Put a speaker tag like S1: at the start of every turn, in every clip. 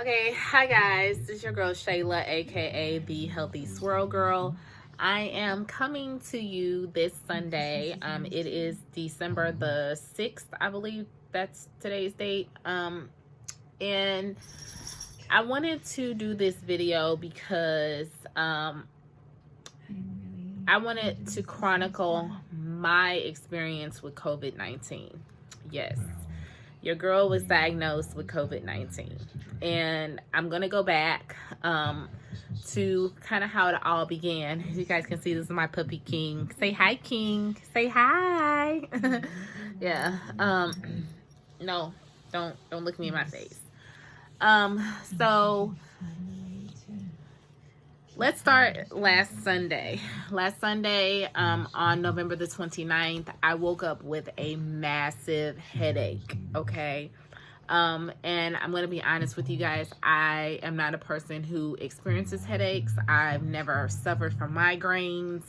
S1: Okay, hi guys, this is your girl Shayla, aka the Healthy Swirl Girl. I am coming to you this Sunday. It is December the 6th, I believe that's today's date. And I wanted to do this video because I wanted to chronicle my experience with COVID-19. Yes, your girl was diagnosed with COVID-19. And I'm going to go back to kind of how it all began. As you guys can see, this is my puppy King. Say hi, King. Say hi. Yeah. No, don't look me in my face. So let's start last Sunday. Last Sunday, on November the 29th, I woke up with a massive headache, okay? And I'm going to be honest with you guys, I am not a person who experiences headaches. I've never suffered from migraines.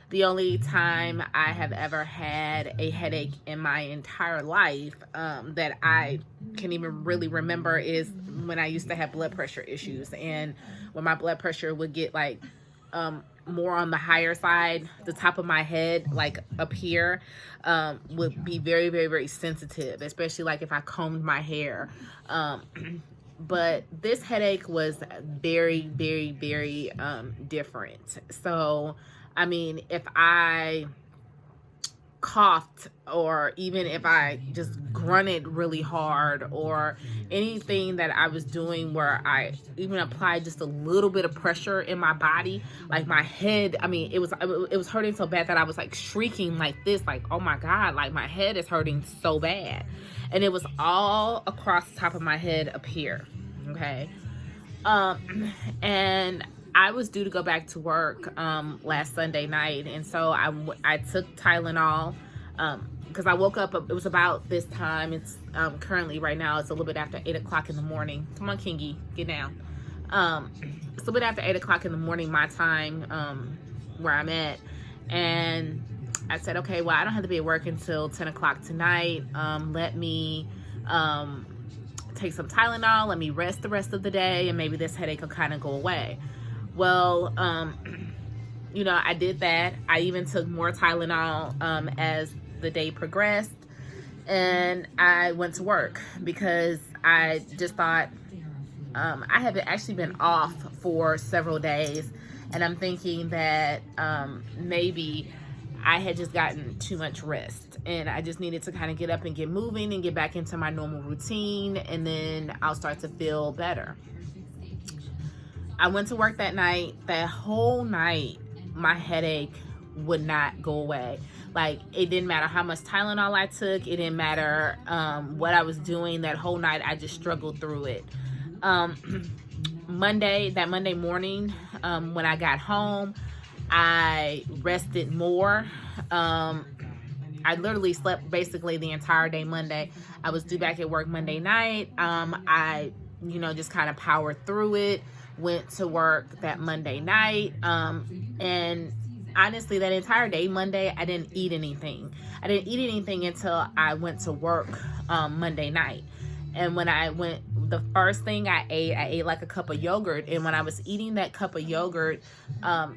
S1: The only time I have ever had a headache in my entire life that I can even really remember is when I used to have blood pressure issues. And when my blood pressure would get like more on the higher side, the top of my head, like up here, would be very, very, very sensitive, especially like if I combed my hair. But this headache was very, very, very different. So, I mean, if I coughed or even if I just grunted really hard or anything that I was doing where I even applied just a little bit of pressure in my body, like my head, I mean, it was hurting so bad that I was like shrieking like this, like, oh my God, like my head is hurting so bad. And it was all across the top of my head up here. Okay. And I was due to go back to work last Sunday night, and so I took Tylenol because I woke up. It was about this time. It's currently right now. It's a little bit after 8 o'clock in the morning. Come on, Kingy, get down. It's a little bit after 8 o'clock in the morning, my time, where I'm at, and I said, okay, well, I don't have to be at work until 10 o'clock tonight. Let me take some Tylenol. Let me rest the rest of the day, and maybe this headache will kind of go away. Well, you know, I did that. I even took more Tylenol as the day progressed, and I went to work because I just thought I had actually been off for several days, and I'm thinking that maybe I had just gotten too much rest, and I just needed to kind of get up and get moving and get back into my normal routine, and then I'll start to feel better. I went to work that night. That whole night, my headache would not go away. Like, it didn't matter how much Tylenol I took. It didn't matter what I was doing. That whole night, I just struggled through it. Monday morning, when I got home, I rested more. I literally slept basically the entire day Monday. I was due back at work Monday night. I, just kind of powered through it. Went to work that Monday night, and honestly, that entire day Monday, I didn't eat anything. I didn't eat anything until I went to work Monday night. And when I went, the first thing I ate like a cup of yogurt. And when I was eating that cup of yogurt,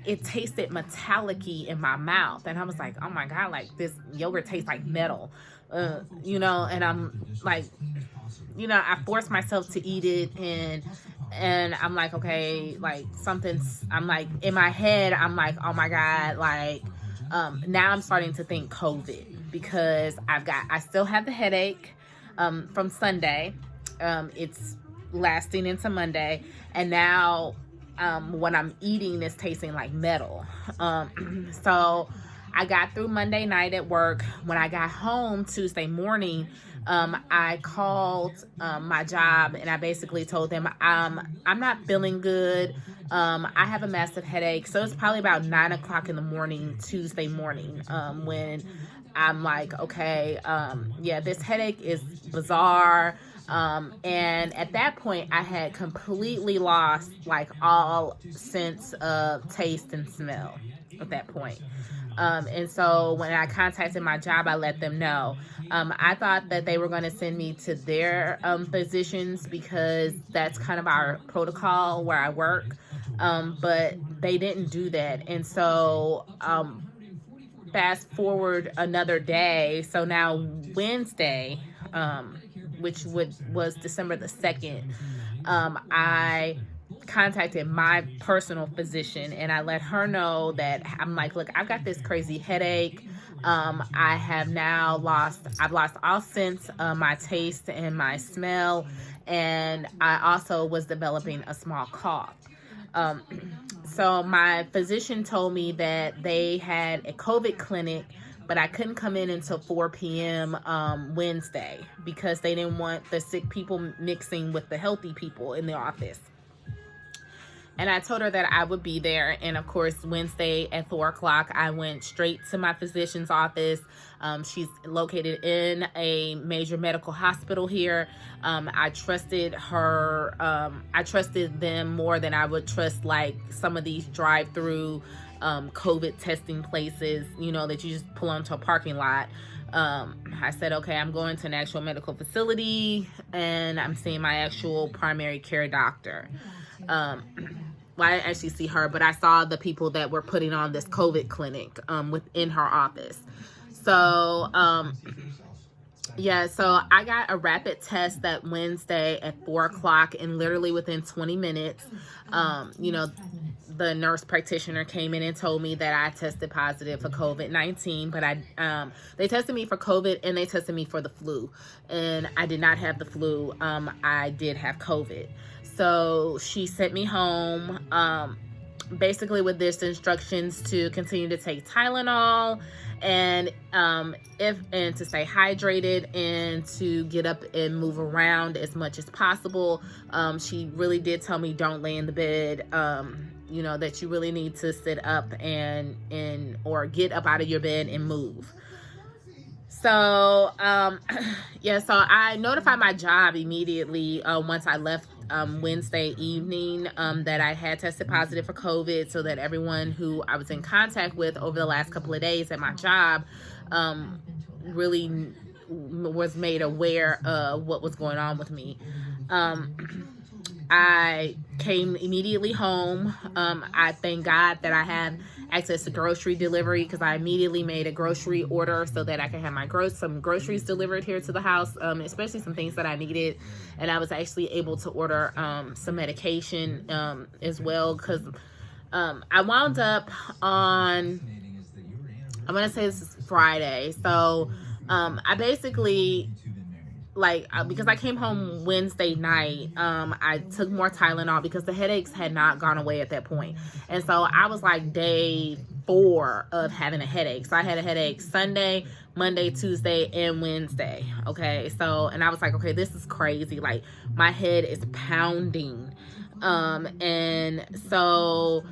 S1: it tasted metallic-y in my mouth. And I was like, oh my God, like this yogurt tastes like metal, and I'm like, I forced myself to eat it, and I'm like, okay, like I'm like, in my head, I'm like, oh my God, like, now I'm starting to think COVID because I still have the headache, from Sunday. It's lasting into Monday. And now, what I'm eating is tasting like metal. So I got through Monday night at work. When I got home Tuesday morning, I called my job, and I basically told them I'm not feeling good. I have a massive headache. So it's probably about 9 o'clock in the morning, Tuesday morning, when I'm like, okay, yeah, this headache is bizarre. And at that point, I had completely lost like all sense of taste and smell at that point. And so when I contacted my job, I let them know. I thought that they were going to send me to their physicians because that's kind of our protocol where I work. But they didn't do that. And so fast forward another day. So now Wednesday, which was December the 2nd, I contacted my personal physician and I let her know that I'm like, look, I've got this crazy headache. I've lost all sense of my taste and my smell, and I also was developing a small cough. Um, so my physician told me that they had a COVID clinic, but I couldn't come in until 4 p.m. Wednesday because they didn't want the sick people mixing with the healthy people in the office. And I told her that I would be there. And of course, Wednesday at 4 o'clock, I went straight to my physician's office. She's located in a major medical hospital here. I trusted her. I trusted them more than I would trust like some of these drive-through COVID testing places, you know, that you just pull onto a parking lot. I said, okay, I'm going to an actual medical facility and I'm seeing my actual primary care doctor. Well, I didn't actually see her, but I saw the people that were putting on this COVID clinic within her office. So, yeah, so I got a rapid test that Wednesday at 4 o'clock, and literally within 20 minutes, you know, the nurse practitioner came in and told me that I tested positive for COVID-19, but they tested me for COVID and they tested me for the flu, and I did not have the flu. I did have COVID. So she sent me home, basically with this instructions to continue to take Tylenol and to stay hydrated and to get up and move around as much as possible. She really did tell me don't lay in the bed, you know, that you really need to sit up or get up out of your bed and move. So, yeah, so I notified my job immediately once I left Wednesday evening that I had tested positive for COVID, so that everyone who I was in contact with over the last couple of days at my job really was made aware of what was going on with me. I came immediately home. I thank God that I had access to grocery delivery because I immediately made a grocery order so that I could have some groceries delivered here to the house, especially some things that I needed. And I was actually able to order some medication as well because I wound up on, I'm going to say this is Friday. So I basically, because I came home Wednesday night, I took more Tylenol because the headaches had not gone away at that point. And so I was like day 4 of having a headache. So I had a headache Sunday, Monday, Tuesday, and Wednesday. Okay. So, and I was like, okay, this is crazy. Like my head is pounding. And so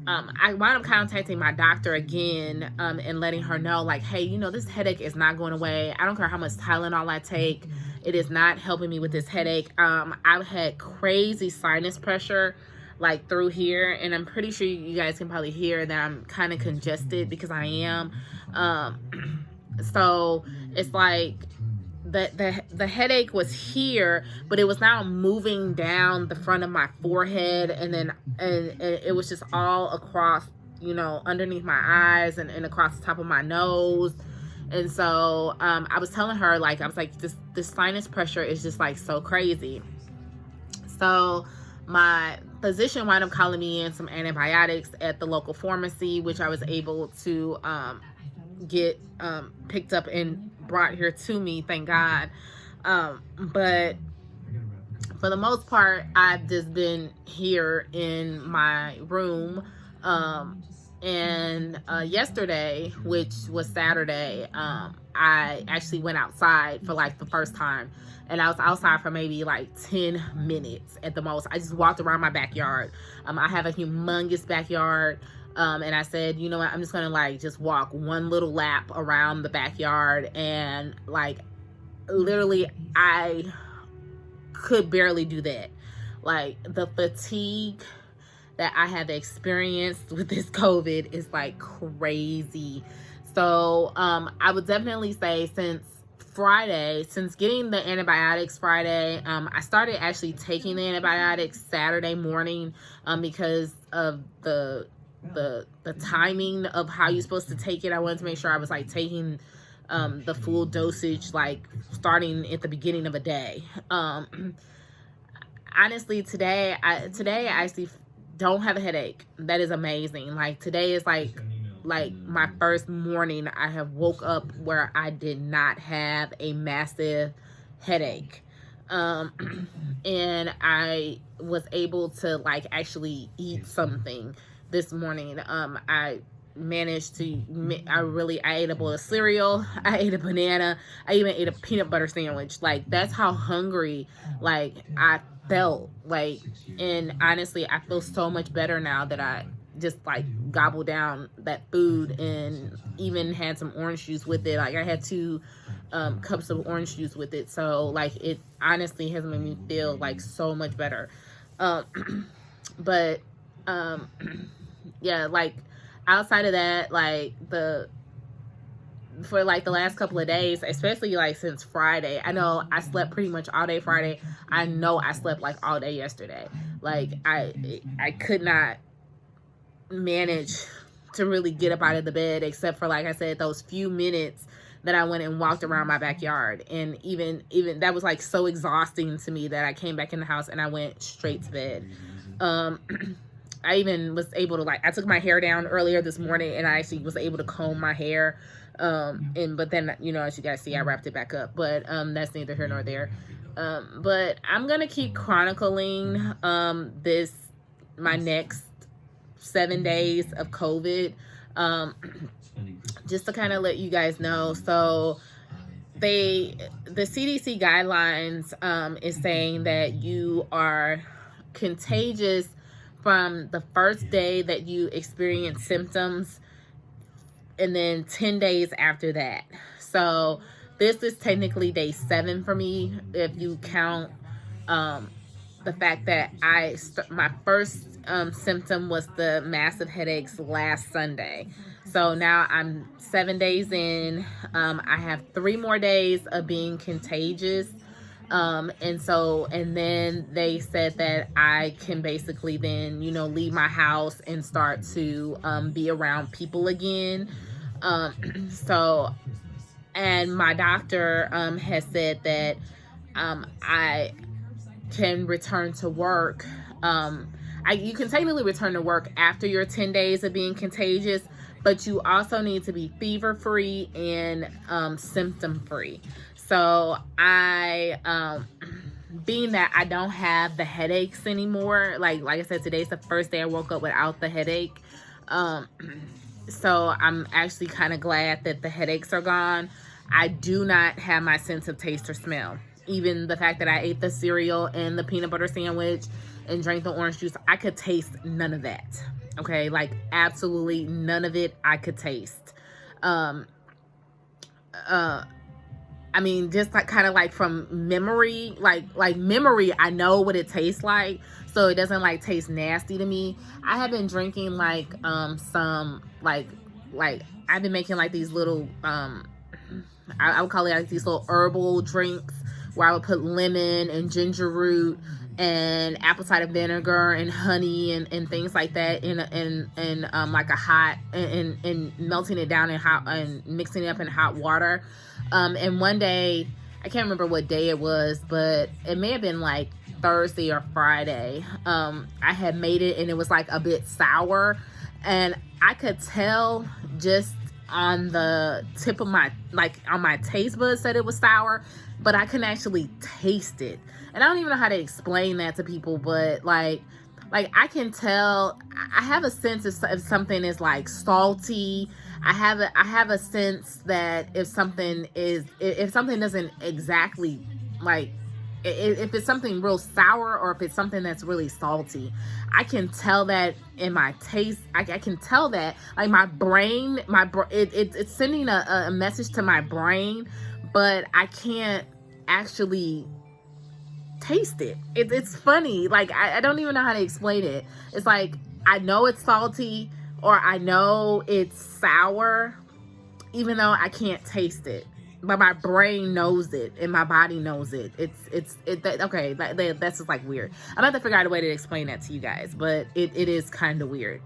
S1: I wound up contacting my doctor again and letting her know, like, hey, you know, this headache is not going away. I don't care how much Tylenol I take. It is not helping me with this headache. I've had crazy sinus pressure, like, through here. And I'm pretty sure you guys can probably hear that I'm kind of congested because I am. So it's like the headache was here, but it was now moving down the front of my forehead, and it was just all across, you know, underneath my eyes and across the top of my nose. And so I was telling her, like, I was like, this sinus pressure is just like so crazy. So my physician wound up calling me in some antibiotics at the local pharmacy, which I was able to get picked up and brought here to me, thank God. But for the most part, I've just been here in my room. And yesterday, which was Saturday, I actually went outside for like the first time, and I was outside for maybe like 10 minutes at the most. I just walked around my backyard. I have a humongous backyard. And I said, you know what, I'm just gonna like just walk one little lap around the backyard, and like literally I could barely do that. Like the fatigue that I have experienced with this COVID is like crazy. So I would definitely say since getting the antibiotics Friday, I started actually taking the antibiotics Saturday morning, because of the timing of how you're supposed to take it. I wanted to make sure I was like taking the full dosage, like starting at the beginning of a day. Honestly, today I actually don't have a headache. That is amazing. Like, today is like my first morning I have woke up where I did not have a massive headache. And I was able to like actually eat something this morning. I managed to, I ate a bowl of cereal, I ate a banana, I even ate a peanut butter sandwich. Like, that's how hungry like I felt. Like, and honestly, I feel so much better now that I just like gobbled down that food, and even had some orange juice with it. Like, I had 2 cups of orange juice with it. So like, it honestly has made me feel like so much better. But yeah, like, outside of that, like, for like the last couple of days, especially like since Friday, I know I slept pretty much all day Friday. I know I slept like all day yesterday. Like, I could not manage to really get up out of the bed, except for, like I said, those few minutes that I went and walked around my backyard. And even that was like so exhausting to me that I came back in the house and I went straight to bed. I even was able to, like, I took my hair down earlier this morning, and I actually was able to comb my hair. But then, you know, as you guys see, I wrapped it back up. But that's neither here nor there. But I'm gonna keep chronicling my next 7 days of COVID, just to kind of let you guys know. So the CDC guidelines is saying that you are contagious from the first day that you experience symptoms, and then 10 days after that. So this is technically day 7 for me, if you count the fact that my first symptom was the massive headaches last Sunday. So now I'm 7 days in. I have 3 more days of being contagious. And then they said that I can basically then, you know, leave my house and start to be around people again. And my doctor has said that I can return to work. You can technically return to work after your 10 days of being contagious, but you also need to be fever-free and symptom-free. So being that I don't have the headaches anymore, like I said, today's the first day I woke up without the headache. So I'm actually kind of glad that the headaches are gone. I do not have my sense of taste or smell. Even the fact that I ate the cereal and the peanut butter sandwich and drank the orange juice, I could taste none of that. Okay, like, absolutely none of it I could taste. I mean, just like kind of like from memory, like memory, I know what it tastes like, so it doesn't like taste nasty to me. I have been drinking like some like I've been making like these little I would call it like these little herbal drinks, where I would put lemon and ginger root and apple cider vinegar and honey and things like that in like a hot, and melting it down in hot and mixing it up in hot water. And one day, I can't remember what day it was, but it may have been like Thursday or Friday. I had made it and it was like a bit sour, and I could tell just on the tip of my, like on my taste buds, that it was sour, but I couldn't actually taste it. And I don't even know how to explain that to people, but like I can tell. I have a sense if something is like salty. I have a sense that if something doesn't exactly like, if it's something real sour, or if it's something that's really salty, I can tell that in my taste. I can tell that, like, my brain, it's sending a message to my brain, but I can't actually taste it. It's funny. Like, I don't even know how to explain it. It's like, I know it's salty, or I know it's sour, even though I can't taste it, but my brain knows it and my body knows it. Okay. That's just like weird. I'm gonna have to figure out a way to explain that to you guys, but it is kind of weird.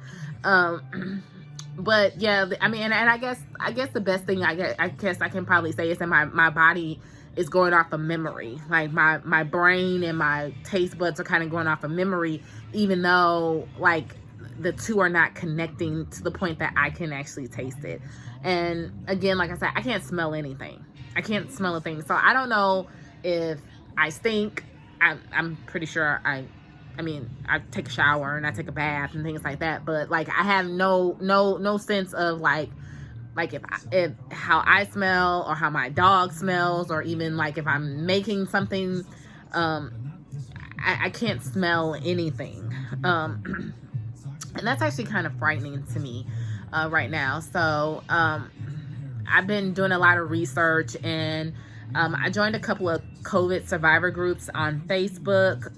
S1: But yeah, I mean, and I guess the best thing I guess I can probably say is that my body is going off of memory. Like my brain and my taste buds are kind of going off of memory, even though like the two are not connecting to the point that I can actually taste it. And again, like I said, I can't smell anything. I can't smell a thing. So I don't know if I stink. I'm pretty sure I mean, I take a shower and I take a bath and things like that, but like I have no sense of like if how I smell or how my dog smells, or even like if I'm making something, I can't smell anything. And that's actually kind of frightening to me right now. So I've been doing a lot of research, and I joined a couple of COVID survivor groups on Facebook,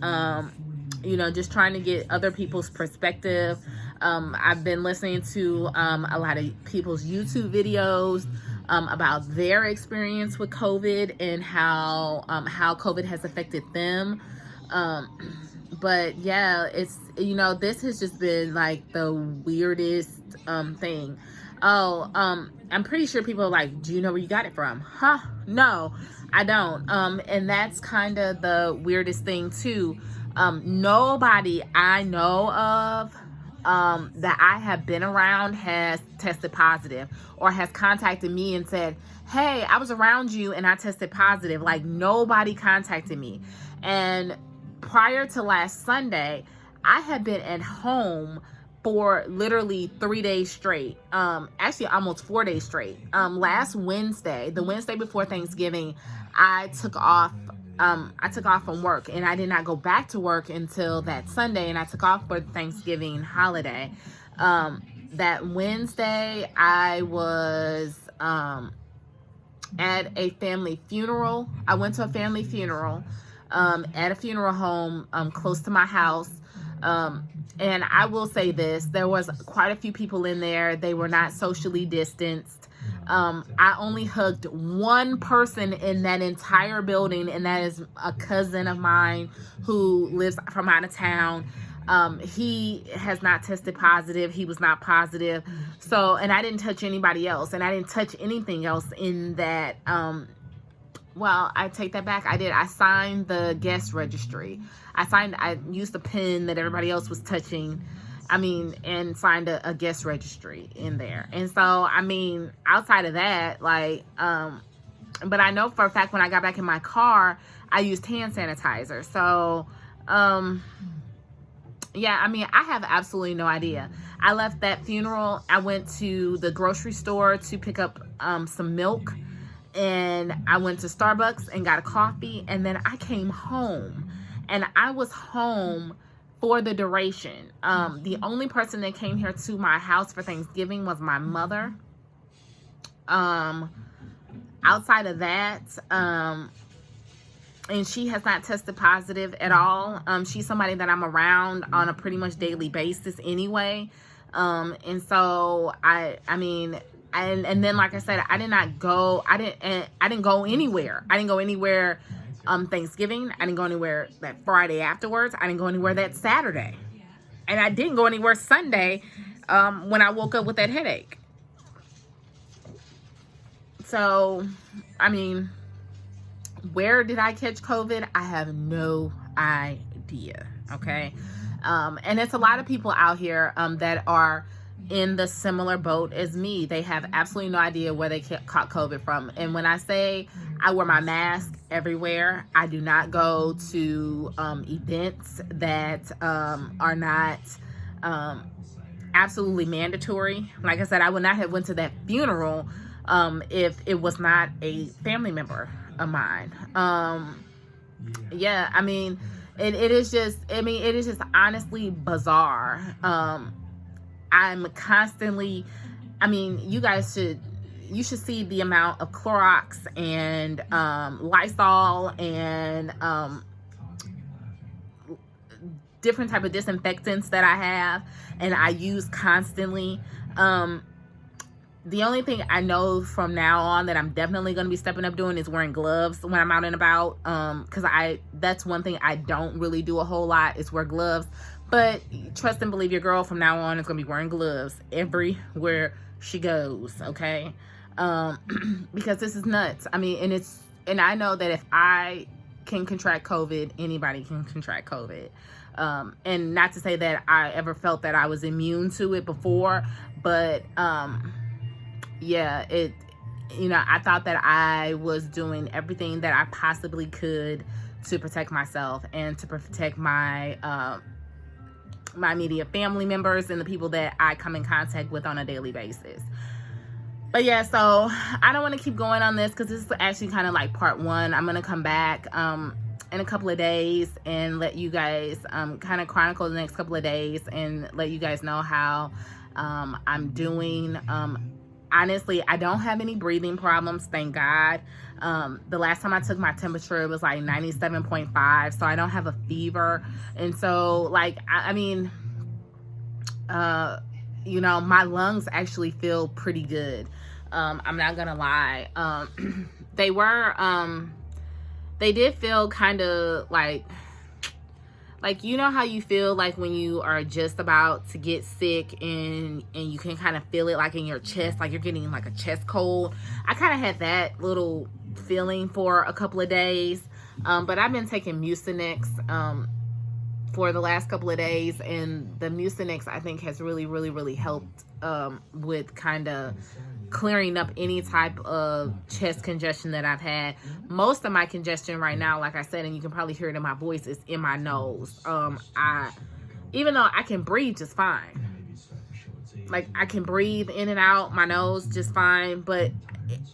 S1: just trying to get other people's perspective. I've been listening to a lot of people's YouTube videos about their experience with COVID and how COVID has affected them. But yeah, it's, this has just been like the weirdest thing. I'm pretty sure people are like, do you know where you got it from? Huh? No, I don't. And that's kind of the weirdest thing too. Nobody I know of that I have been around has tested positive or has contacted me and said, hey, I was around you and I tested positive. Like, nobody contacted me. And prior to last Sunday, I had been at home for literally 3 days straight. Actually almost 4 days straight. Last Wednesday, the Wednesday before Thanksgiving, I took off from work, and I did not go back to work until that Sunday, and I took off for the Thanksgiving holiday. That Wednesday, I was at a family funeral. I went to a family funeral at a funeral home close to my house. And I will say this, there was quite a few people in there. They were not socially distanced. I only hugged one person in that entire building, and that is a cousin of mine who lives from out of town. He has not tested positive. He was not positive. So, and I didn't touch anybody else, and I didn't touch anything else in that. Well, I take that back. I did. I signed the guest registry. I used the pen that everybody else was touching. And signed a guest registry in there. And so, outside of that, but I know for a fact when I got back in my car, I used hand sanitizer. So, I have absolutely no idea. I left that funeral. I went to the grocery store to pick up some milk, and I went to Starbucks and got a coffee, and then I came home, and I was home for the duration. The only person that came here to my house for Thanksgiving was my mother. Outside of that, and she has not tested positive at all. She's somebody that I'm around on a pretty much daily basis anyway. And so and then, like I said, I didn't go anywhere. I didn't go anywhere Thanksgiving. I didn't go anywhere that Friday afterwards. I didn't go anywhere that Saturday. And I didn't go anywhere Sunday when I woke up with that headache. So, where did I catch COVID? I have no idea. Okay. And it's a lot of people out here that are in the similar boat as me. They have absolutely no idea where they caught COVID from. And when I say I wear my mask everywhere, I do not go to events that are not absolutely mandatory. Like I said, I would not have went to that funeral if it was not a family member of mine. It is just honestly bizarre. I'm constantly, you should see the amount of Clorox and Lysol and different type of disinfectants that I have and I use constantly. the only thing I know from now on that I'm definitely going to be stepping up doing is wearing gloves when I'm out and about. Because that's one thing I don't really do a whole lot is wear gloves. But trust and believe, your girl from now on is going to be wearing gloves everywhere she goes, okay? Because this is nuts. I mean, and I know that if I can contract COVID, anybody can contract COVID. And not to say that I ever felt that I was immune to it before, but yeah, I thought that I was doing everything that I possibly could to protect myself and to protect my my immediate family members and the people that I come in contact with on a daily basis. But yeah, so I don't want to keep going on this because this is actually kind of like part one. I'm going to come back in a couple of days and let you guys kind of chronicle the next couple of days and let you guys know how I'm doing. Honestly, I don't have any breathing problems, thank God. The last time I took my temperature, it was like 97.5, so I don't have a fever. And so, like, I mean, my lungs actually feel pretty good. I'm not gonna lie. They did feel kind of like you know how you feel like when you are just about to get sick and you can kind of feel it like in your chest, like you're getting like a chest cold. I kind of had that little feeling for a couple of days, but I've been taking Mucinex for the last couple of days, and the Mucinex I think has really, really, really helped with kind of clearing up any type of chest congestion that I've had. Most of my congestion right now, like I said, and you can probably hear it in my voice, is in my nose. Even though I can breathe just fine, like I can breathe in and out my nose just fine, but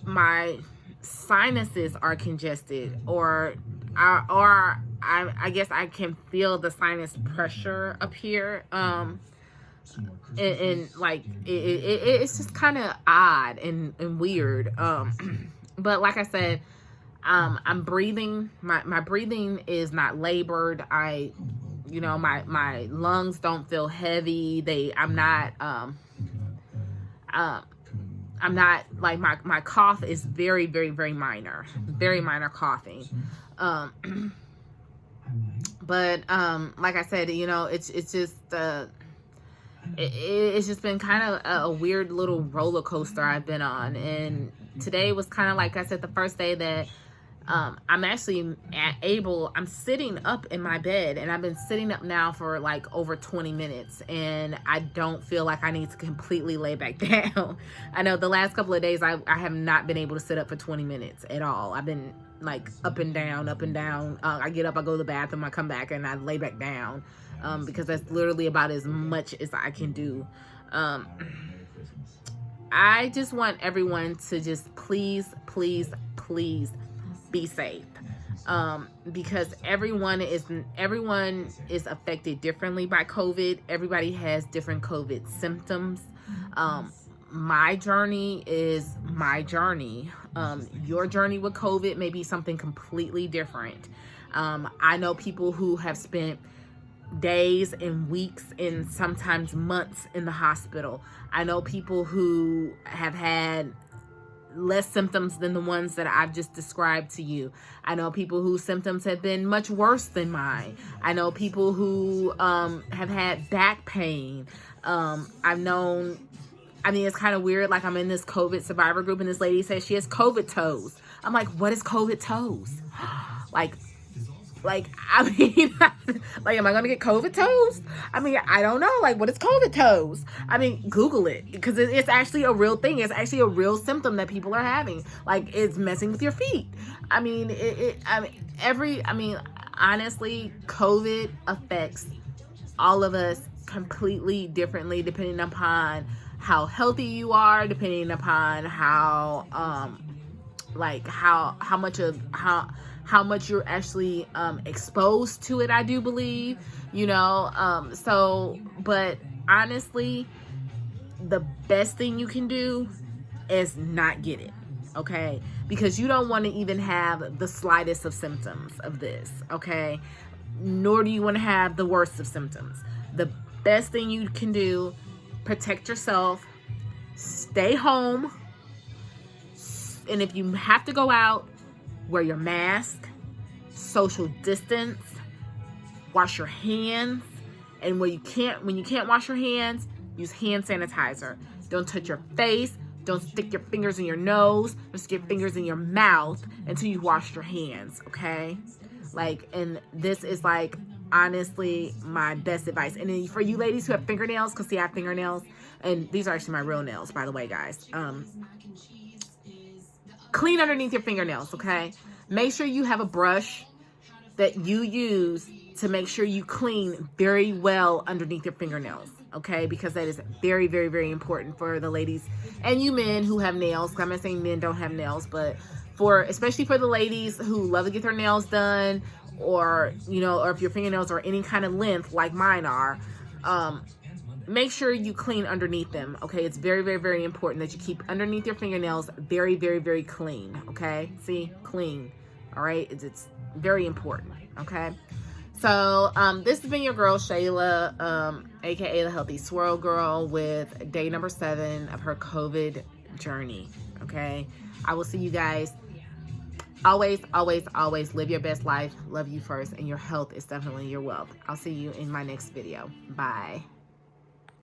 S1: my sinuses are congested, or I guess I can feel the sinus pressure up here. And like it's just kind of odd and weird. But like I said, I'm breathing. My breathing is not labored. My lungs don't feel heavy. I'm not like my cough is very, very, very minor coughing. But like I said, it's just it's just been kind of a weird little roller coaster I've been on. And today was kind of, like I said, the first day that I'm actually I'm sitting up in my bed, and I've been sitting up now for like over 20 minutes, and I don't feel like I need to completely lay back down. I know the last couple of days I have not been able to sit up for 20 minutes at all. I've been like up and down. I get up, I go to the bathroom, I come back, and I lay back down. Because that's literally about as much as I can do. I just want everyone to just please, please, please be safe. Because everyone is affected differently by COVID. Everybody has different COVID symptoms. My journey is my journey. Your journey with COVID may be something completely different. I know people who have spent days and weeks and sometimes months in the hospital. I know people who have had less symptoms than the ones that I've just described to you. I know people whose symptoms have been much worse than mine. I know people who have had back pain. It's kind of weird. Like, I'm in this COVID survivor group, and this lady says she has COVID toes. I'm like, what is COVID toes? Like, am I going to get COVID toes? I don't know. Like, what is COVID toes? Google it, because it's actually a real thing. It's actually a real symptom that people are having. Like, it's messing with your feet. Honestly, COVID affects all of us completely differently, depending upon how healthy you are, depending upon how much you're actually exposed to it, I do believe, but honestly, the best thing you can do is not get it, okay? Because you don't want to even have the slightest of symptoms of this, okay? Nor do you want to have the worst of symptoms. The best thing you can do, protect yourself, Stay home. And if you have to go out, wear your mask, social distance, wash your hands. And when you can't wash your hands, use hand sanitizer. Don't touch your face. Don't stick your fingers in your nose. Don't stick your fingers in your mouth until you wash your hands, okay? Like, and this is like, honestly, my best advice. And then for you ladies who have fingernails, because see, I have fingernails, and these are actually my real nails, by the way, guys. Clean underneath your fingernails, okay? Make sure you have a brush that you use to make sure you clean very well underneath your fingernails, okay? Because that is very, very, very important for the ladies and you men who have nails. I'm not saying men don't have nails, but especially for the ladies who love to get their nails done, or, you know, or if your fingernails are any kind of length like mine are, make sure you clean underneath them, okay? It's very, very, very important that you keep underneath your fingernails very, very, very clean, okay? See, clean, all right? It's very important, okay? So this has been your girl Shayla, aka the Healthy Swirl Girl, with day number 7 of her COVID journey, okay? I will see you guys. Always, always, always live your best life. Love you first, and your health is definitely your wealth. I'll see you in my next video. Bye.